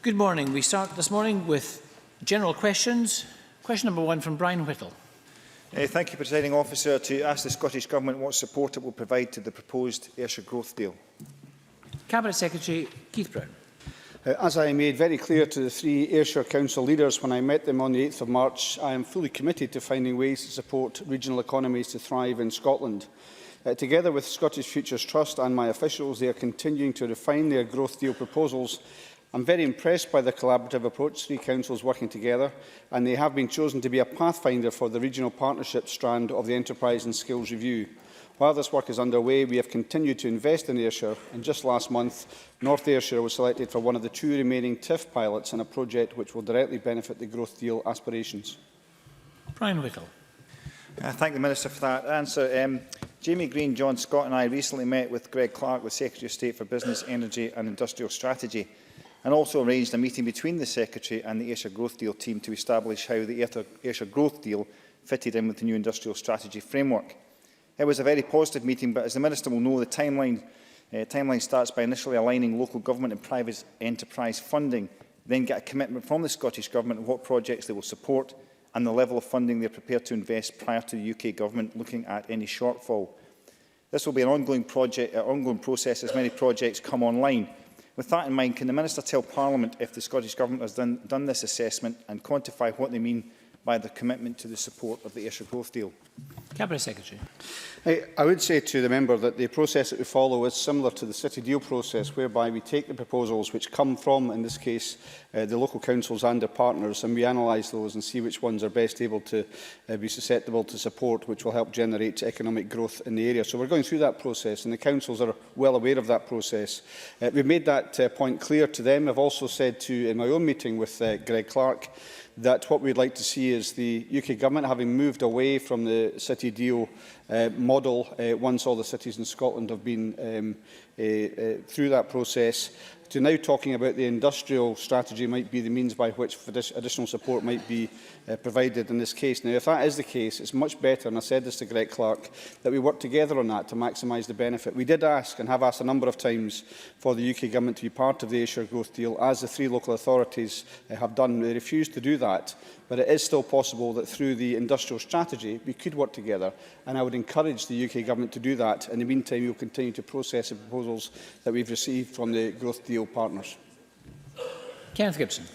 Good morning. We start this morning with general questions. Question number 1 from Brian Whittle. Thank you, Presiding Officer. To ask the Scottish Government what support it will provide to the proposed Ayrshire growth deal. Cabinet Secretary Keith Brown. As I made very clear to the 3 Ayrshire Council leaders when I met them on the 8th of March, I am fully committed to finding ways to support regional economies to thrive in Scotland. Together with Scottish Futures Trust and my officials, they are continuing to refine their growth deal proposals. I'm very impressed by the collaborative approach, 3 councils working together, and they have been chosen to be a pathfinder for the regional partnership strand of the Enterprise and Skills Review. While this work is underway, we have continued to invest in Ayrshire, and just last month, North Ayrshire was selected for one of the 2 remaining TIF pilots in a project which will directly benefit the growth deal aspirations. Brian Whittle. I thank the Minister for that answer. Jamie Green, John Scott and I recently met with Greg Clark, the Secretary of State for Business, Energy and Industrial Strategy, and also arranged a meeting between the Secretary and the Ayrshire Growth Deal team to establish how the Ayrshire Growth Deal fitted in with the new industrial strategy framework. It was a very positive meeting, but as the Minister will know, the timeline starts by initially aligning local government and private enterprise funding, then get a commitment from the Scottish Government on what projects they will support and the level of funding they are prepared to invest prior to the UK Government looking at any shortfall. This will be an ongoing process as many projects come online. With that in mind, can the Minister tell Parliament if the Scottish Government has done this assessment and quantify what they mean by the commitment to the support of the Ayrshire Growth Deal? Cabinet Secretary. I would say to the member that the process that we follow is similar to the City Deal process, whereby we take the proposals which come from, in this case, the local councils and their partners, and we analyse those and see which ones are best able to be susceptible to support, which will help generate economic growth in the area. So we're going through that process, and the councils are well aware of that process. We've made that point clear to them. I've also said in my own meeting with Greg Clark, that what we'd like to see is the UK Government, having moved away from the City Deal model once all the cities in Scotland have been through that process, to now talking about the industrial strategy might be the means by which additional support might be provided in this case. Now, if that is the case, it's much better, and I said this to Greg Clark, that we work together on that to maximise the benefit. We did ask, and have asked a number of times, for the UK Government to be part of the Ayrshire Growth Deal, as the 3 local authorities have done. They refused to do that, but it is still possible that through the industrial strategy we could work together, and I would encourage the UK Government to do that. In the meantime, we will continue to process the proposals that we've received from the Growth Deal partners. Kenneth Gibson.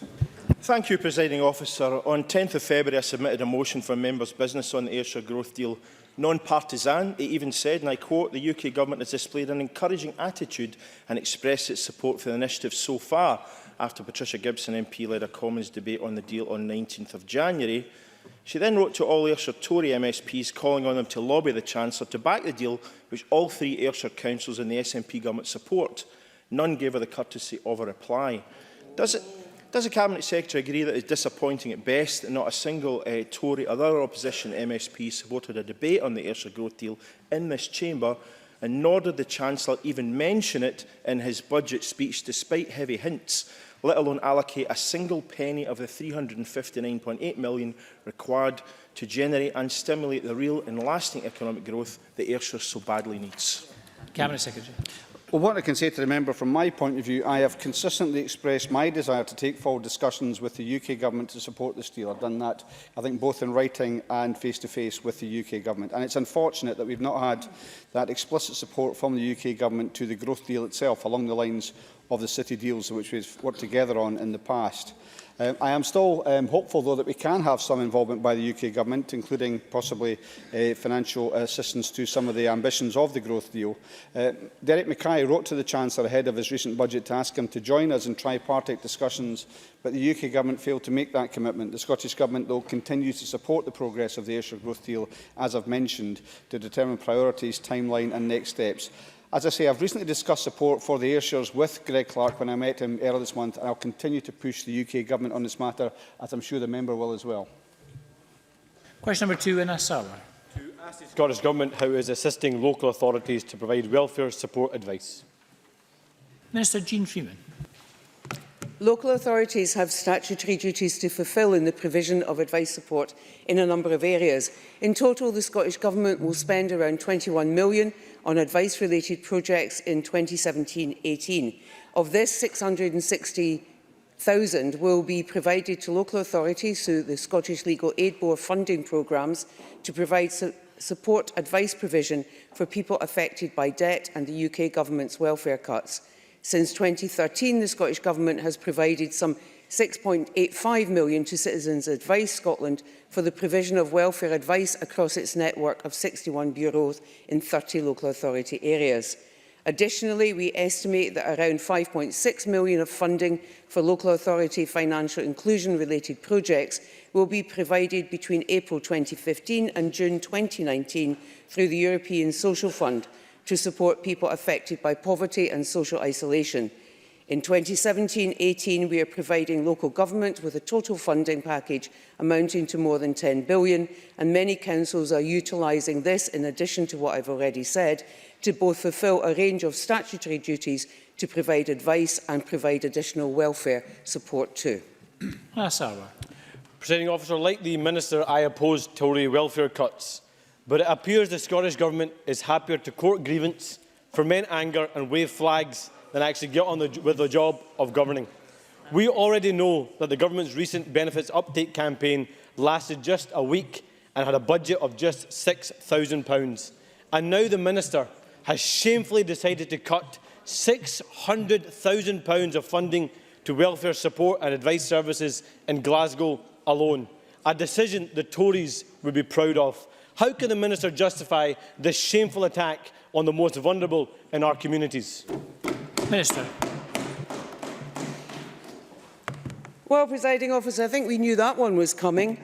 Thank you, Presiding Officer. On 10th of February, I submitted a motion for members' business on the Ayrshire Growth Deal. Non-partisan, it even said, and I quote, "The UK Government has displayed an encouraging attitude and expressed its support for the initiative so far," after Patricia Gibson MP led a Commons debate on the deal on 19th of January. She then wrote to all Ayrshire Tory MSPs calling on them to lobby the Chancellor to back the deal, which all 3 Ayrshire councils and the SNP Government support. None gave her the courtesy of a reply. Does the Cabinet Secretary agree that it is disappointing at best that not a single Tory or other opposition MSP supported a debate on the Ayrshire Growth Deal in this chamber, and nor did the Chancellor even mention it in his budget speech, despite heavy hints, let alone allocate a single penny of the £359.8 million required to generate and stimulate the real and lasting economic growth that Ayrshire so badly needs? Cabinet Secretary. Well, what I can say to the member from my point of view, I have consistently expressed my desire to take forward discussions with the UK Government to support this deal. I've done that, I think, both in writing and face-to-face with the UK Government. And it's unfortunate that we've not had that explicit support from the UK Government to the growth deal itself, along the lines of the city deals which we've worked together on in the past. I am still hopeful, though, that we can have some involvement by the UK Government, including possibly financial assistance to some of the ambitions of the growth deal. Derek Mackay wrote to the Chancellor ahead of his recent budget to ask him to join us in tripartite discussions, but the UK Government failed to make that commitment. The Scottish Government, though, continues to support the progress of the Ayrshire Growth Deal, as I've mentioned, to determine priorities, timeline and next steps. As I say, I've recently discussed support for the Ayrshires with Greg Clark when I met him earlier this month, and I'll continue to push the UK Government on this matter, as I'm sure the member will as well. Question number 2, Ines Sarwar. To ask the Scottish Government how it is assisting local authorities to provide welfare support advice. Minister Jean Freeman. Local authorities have statutory duties to fulfil in the provision of advice support in a number of areas. In total, the Scottish Government will spend around £21 million on advice-related projects in 2017-18. Of this, will be provided to local authorities through the Scottish Legal Aid Board funding programmes to provide support advice provision for people affected by debt and the UK Government's welfare cuts. Since 2013, the Scottish Government has provided some £6.85 million to Citizens Advice Scotland for the provision of welfare advice across its network of 61 bureaus in 30 local authority areas. Additionally, we estimate that around £5.6 million of funding for local authority financial inclusion-related projects will be provided between April 2015 and June 2019 through the European Social Fund to support people affected by poverty and social isolation. In 2017-18, we are providing local government with a total funding package amounting to more than £10 billion, and many councils are utilising this, in addition to what I've already said, to both fulfil a range of statutory duties to provide advice and provide additional welfare support too. Presiding Officer, like the Minister, I oppose Tory welfare cuts, but it appears the Scottish Government is happier to court grievance, ferment anger and wave flags than actually get on with the job of governing. We already know that the Government's recent benefits uptake campaign lasted just a week and had a budget of just £6,000. And now the Minister has shamefully decided to cut £600,000 of funding to welfare support and advice services in Glasgow alone, a decision the Tories would be proud of. How can the Minister justify this shameful attack on the most vulnerable in our communities? Minister. Well, Presiding Officer, I think we knew that one was coming.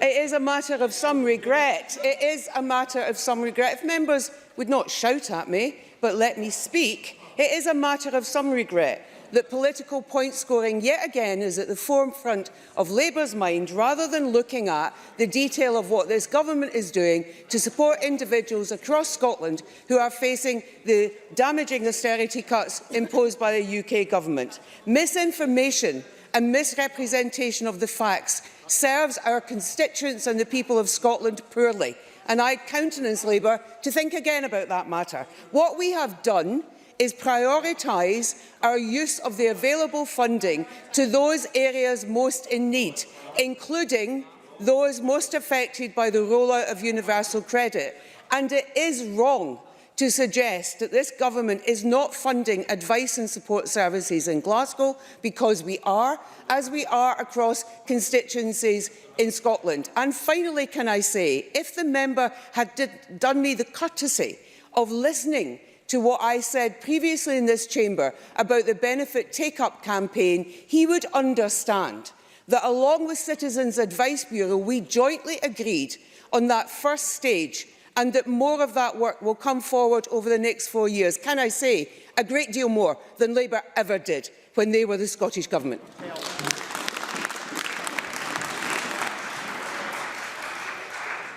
It is a matter of some regret. It is a matter of some regret. If members would not shout at me, but let me speak, it is a matter of some regret that political point scoring yet again is at the forefront of Labour's mind, rather than looking at the detail of what this government is doing to support individuals across Scotland who are facing the damaging austerity cuts imposed by the UK government. Misinformation and misrepresentation of the facts serves our constituents and the people of Scotland poorly, and I countenance Labour to think again about that matter. What we have done is prioritise our use of the available funding to those areas most in need, including those most affected by the rollout of universal credit. And it is wrong to suggest that this government is not funding advice and support services in Glasgow, because we are, as we are across constituencies in Scotland. And finally, can I say, if the member had done me the courtesy of listening to what I said previously in this chamber about the benefit take-up campaign, he would understand that along with Citizens Advice Bureau, we jointly agreed on that first stage, and that more of that work will come forward over the next 4 years. Can I say, a great deal more than Labour ever did when they were the Scottish Government.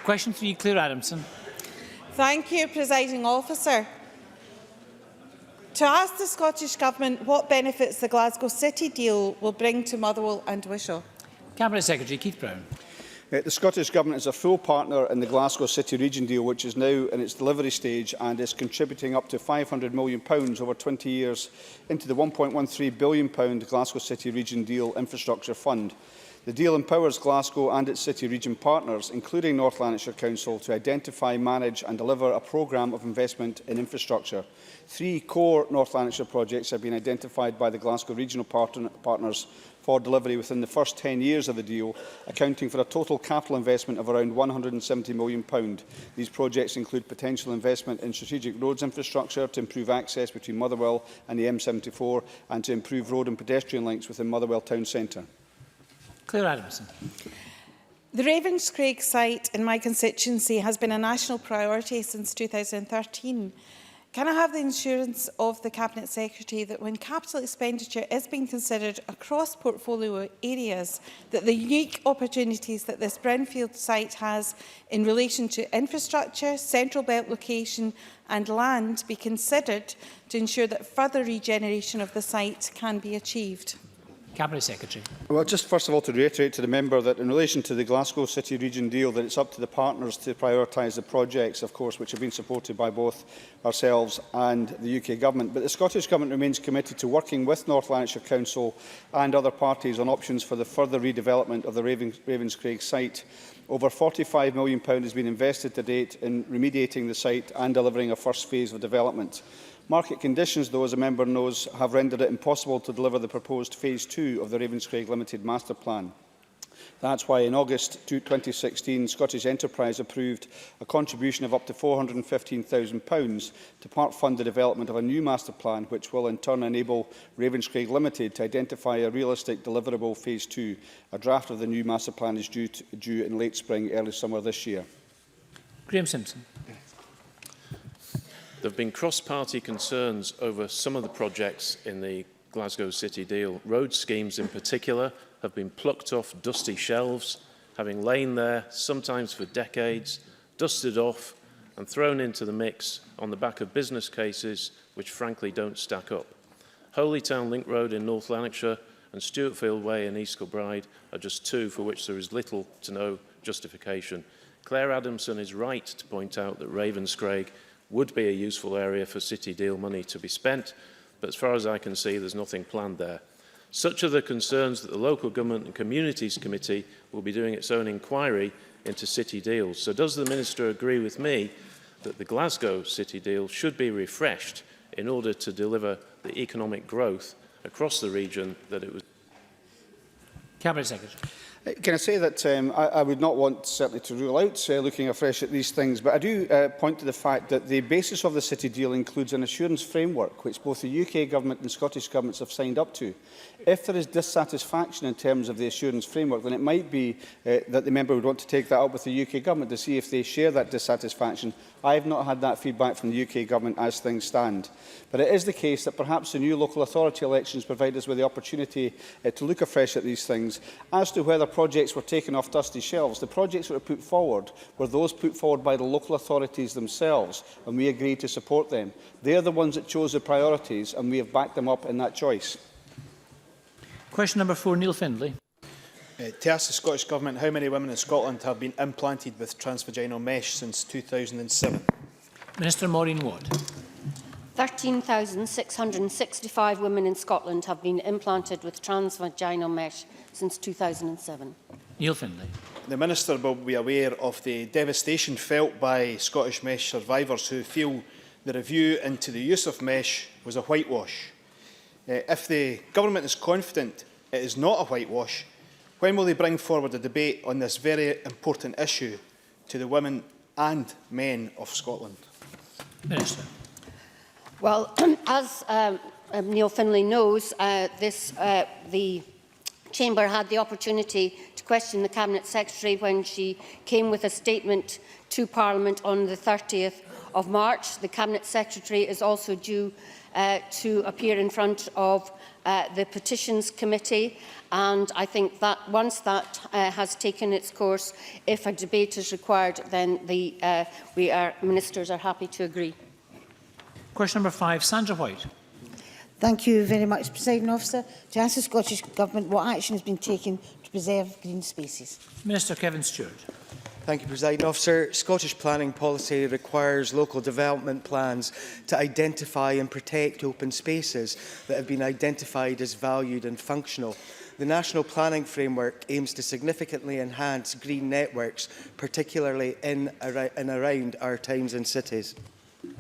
Question 3, Claire Adamson. Thank you, Presiding Officer. To ask the Scottish Government what benefits the Glasgow City deal will bring to Motherwell and Wishaw. Cabinet Secretary Keith Brown. The Scottish Government is a full partner in the Glasgow City Region deal, which is now in its delivery stage and is contributing up to £500 million over 20 years into the £1.13 billion Glasgow City Region Deal Infrastructure Fund. The deal empowers Glasgow and its City Region partners, including North Lanarkshire Council, to identify, manage and deliver a programme of investment in infrastructure. 3 core North Lanarkshire projects have been identified by the Glasgow Regional partners for delivery within the first 10 years of the deal, accounting for a total capital investment of around £170 million. These projects include potential investment in strategic roads infrastructure to improve access between Motherwell and the M74 and to improve road and pedestrian links within Motherwell town centre. Claire Adamson. The Ravenscraig site in my constituency has been a national priority since 2013. Can I have the assurance of the Cabinet Secretary that when capital expenditure is being considered across portfolio areas, that the unique opportunities that this brownfield site has in relation to infrastructure, central belt location and land be considered to ensure that further regeneration of the site can be achieved? Cabinet Secretary. Well, just first of all to reiterate to the member that in relation to the Glasgow City Region deal, that it's up to the partners to prioritise the projects, of course, which have been supported by both ourselves and the UK Government. But the Scottish Government remains committed to working with North Lanarkshire Council and other parties on options for the further redevelopment of the Ravenscraig site. Over £45 million has been invested to date in remediating the site and delivering a first phase of development. Market conditions, though, as a member knows, have rendered it impossible to deliver the proposed Phase 2 of the Ravenscraig Limited Master Plan. That's why in August 2016, Scottish Enterprise approved a contribution of up to £415,000 to part-fund the development of a new master plan, which will in turn enable Ravenscraig Limited to identify a realistic deliverable Phase 2. A draft of the new master plan is due in late spring, early summer this year. Graham Simpson. There have been cross-party concerns over some of the projects in the Glasgow City deal. Road schemes in particular have been plucked off dusty shelves, having lain there sometimes for decades, dusted off and thrown into the mix on the back of business cases which frankly don't stack up. Holytown Link Road in North Lanarkshire and Stewartfield Way in East Kilbride are just two for which there is little to no justification. Claire Adamson is right to point out that Ravenscraig would be a useful area for City deal money to be spent, but as far as I can see, there's nothing planned there. Such are the concerns that the Local Government and Communities Committee will be doing its own inquiry into City deals. So does the Minister agree with me that the Glasgow City deal should be refreshed in order to deliver the economic growth across the region that it was? Cabinet Secretary. Can I say that I would not want certainly to rule out looking afresh at these things, but I do point to the fact that the basis of the City deal includes an assurance framework which both the UK Government and Scottish Governments have signed up to. If there is dissatisfaction in terms of the assurance framework, then it might be that the member would want to take that up with the UK Government to see if they share that dissatisfaction. I have not had that feedback from the UK Government as things stand. But it is the case that perhaps the new local authority elections provide us with the opportunity to look afresh at these things. As to whether projects were taken off dusty shelves, the projects that were put forward were those put forward by the local authorities themselves, and we agreed to support them. They are the ones that chose the priorities, and we have backed them up in that choice. Question number 4, Neil Findlay. To ask the Scottish Government how many women in Scotland have been implanted with transvaginal mesh since 2007. Minister Maureen Watt. 13,665 women in Scotland have been implanted with transvaginal mesh since 2007. Neil Findlay. The Minister will be aware of the devastation felt by Scottish mesh survivors who feel the review into the use of mesh was a whitewash. If the Government is confident it is not a whitewash, when will they bring forward a debate on this very important issue to the women and men of Scotland? Minister. Well, as Neil Findlay knows, the Chamber had the opportunity to question the Cabinet Secretary when she came with a statement to Parliament on the 30th of March. The Cabinet Secretary is also due to appear in front of the Petitions Committee, and I think that once that has taken its course, if a debate is required, then ministers are happy to agree. Question number 5, Sandra White. Thank you very much, Presiding Officer. To ask the Scottish Government what action has been taken to preserve green spaces. Minister Kevin Stewart. Thank you, Presiding Officer. Scottish planning policy requires local development plans to identify and protect open spaces that have been identified as valued and functional. The National Planning Framework aims to significantly enhance green networks, particularly in and around our towns and cities.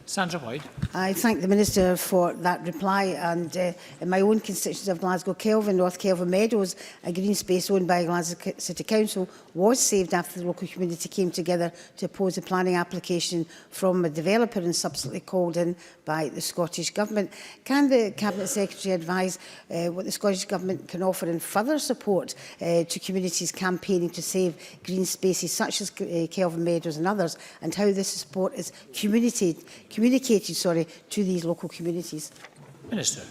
Sandra White. I thank the Minister for that reply, and in my own constituency of Glasgow Kelvin, North Kelvin Meadows, a green space owned by Glasgow City Council was saved after the local community came together to oppose a planning application from a developer and subsequently called in by the Scottish Government. Can the Cabinet Secretary advise what the Scottish Government can offer in further support to communities campaigning to save green spaces such as Kelvin Meadows and others, and how this support is communicated to these local communities? Minister.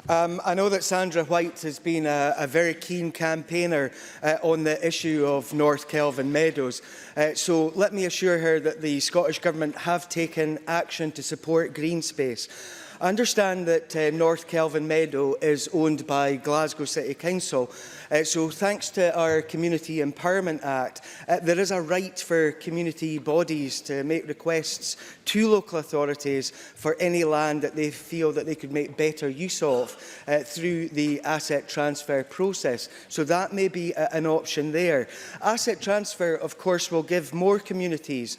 I know that Sandra White has been a very keen campaigner on the issue of North Kelvin Meadows. So let me assure her that the Scottish Government have taken action to support green space. I understand that North Kelvin Meadow is owned by Glasgow City Council, so thanks to our Community Empowerment Act, there is a right for community bodies to make requests to local authorities for any land that they feel that they could make better use of through the asset transfer process. So that may be an option there. Asset transfer, of course, will give more communities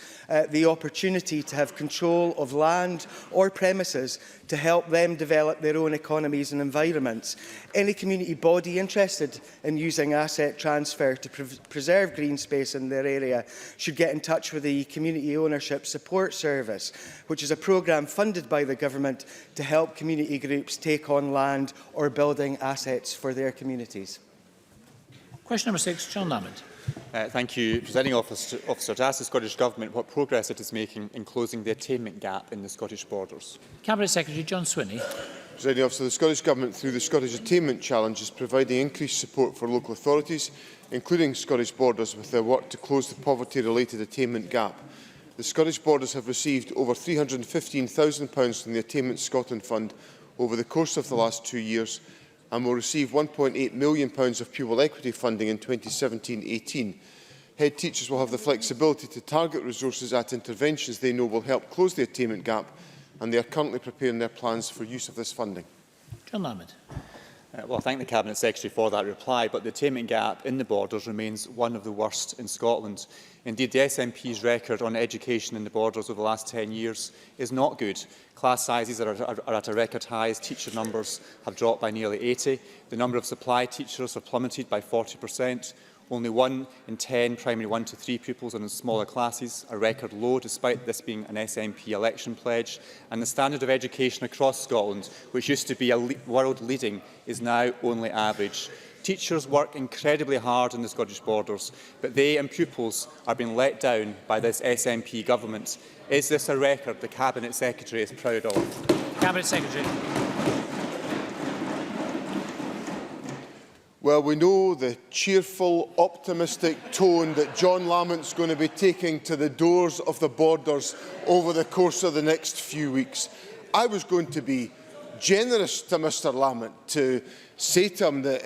the opportunity to have control of land or premises to help them develop their own economies and environments. Any community body interested in using asset transfer to preserve green space in their area should get in touch with the Community Ownership Support Service, which is a programme funded by the government to help community groups take on land or building assets for their communities. Question number 6, John Lamond. Thank you, Presiding Officer. To ask the Scottish Government what progress it is making in closing the attainment gap in the Scottish borders. Cabinet Secretary John Swinney. Presiding Officer, the Scottish Government, through the Scottish Attainment Challenge, is providing increased support for local authorities, including Scottish Borders, with their work to close the poverty-related attainment gap. The Scottish Borders have received over £315,000 from the Attainment Scotland Fund over the course of the last 2 years, and will receive £1.8 million of pupil equity funding in 2017-18. Head teachers will have the flexibility to target resources at interventions they know will help close the attainment gap, and they are currently preparing their plans for use of this funding. John Lamond. Well, I thank the Cabinet Secretary for that reply, but the attainment gap in the borders remains one of the worst in Scotland. Indeed, the SNP's record on education in the borders over the last 10 years is not good. Class sizes are at a record high as teacher numbers have dropped by nearly 80. The number of supply teachers have plummeted by 40%. Only 1 in 10 primary 1 to 3 pupils are in smaller classes, a record low despite this being an SNP election pledge. And the standard of education across Scotland, which used to be world leading, is now only average. Teachers work incredibly hard in the Scottish Borders, but they and pupils are being let down by this SNP government. Is this a record the Cabinet Secretary is proud of? Cabinet Secretary. Well, we know the cheerful, optimistic tone that John Lamond's going to be taking to the doors of the borders over the course of the next few weeks. I was going to be generous to Mr Lamond to say to him that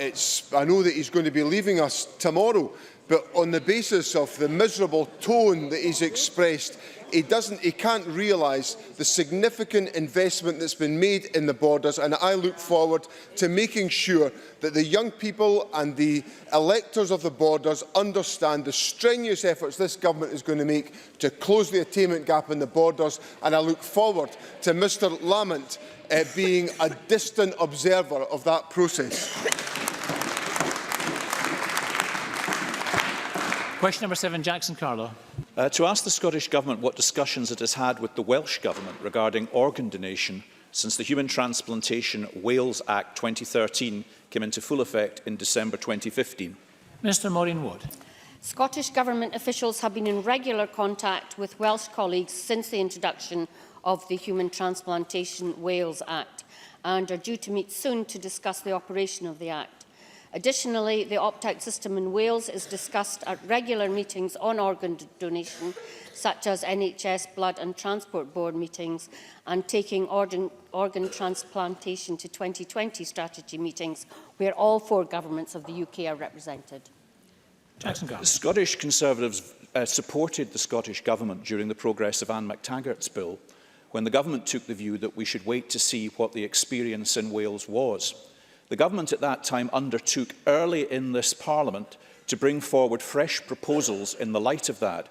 I know that he's going to be leaving us tomorrow, but on the basis of the miserable tone that he's expressed, he can't realise the significant investment that's been made in the borders, and I look forward to making sure that the young people and the electors of the borders understand the strenuous efforts this government is going to make to close the attainment gap in the borders, and I look forward to Mr Lamond being a distant observer of that process. Question number 7, Jackson Carlow. To ask the Scottish Government what discussions it has had with the Welsh Government regarding organ donation since the Human Transplantation Wales Act 2013 came into full effect in December 2015. Minister Maureen Ward. Scottish Government officials have been in regular contact with Welsh colleagues since the introduction of the Human Transplantation Wales Act and are due to meet soon to discuss the operation of the Act. Additionally, the opt-out system in Wales is discussed at regular meetings on organ donation, such as NHS Blood and Transport Board meetings, and taking organ transplantation to 2020 strategy meetings, where all 4 governments of the UK are represented. Scottish Conservatives supported the Scottish Government during the progress of Anne McTaggart's bill, when the Government took the view that we should wait to see what the experience in Wales was. The Government at that time undertook early in this Parliament to bring forward fresh proposals in the light of that.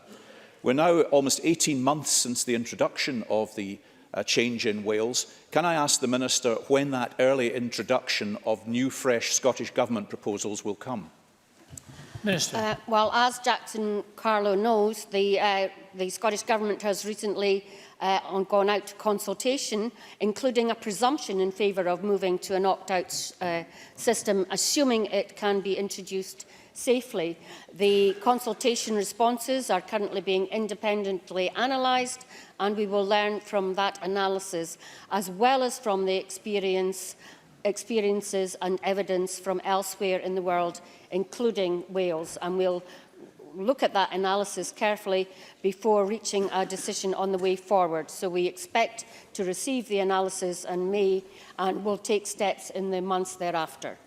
We're now almost 18 months since the introduction of the change in Wales. Can I ask the Minister when that early introduction of new, fresh Scottish Government proposals will come? Minister. Well, as Jackson Carlow knows, the Scottish Government has recently gone out to consultation, including a presumption in favour of moving to an opt-out system, assuming it can be introduced safely. The consultation responses are currently being independently analysed, and we will learn from that analysis, as well as from the experiences and evidence from elsewhere in the world, including Wales, and look at that analysis carefully before reaching a decision on the way forward. So we expect to receive the analysis in May and will take steps in the months thereafter.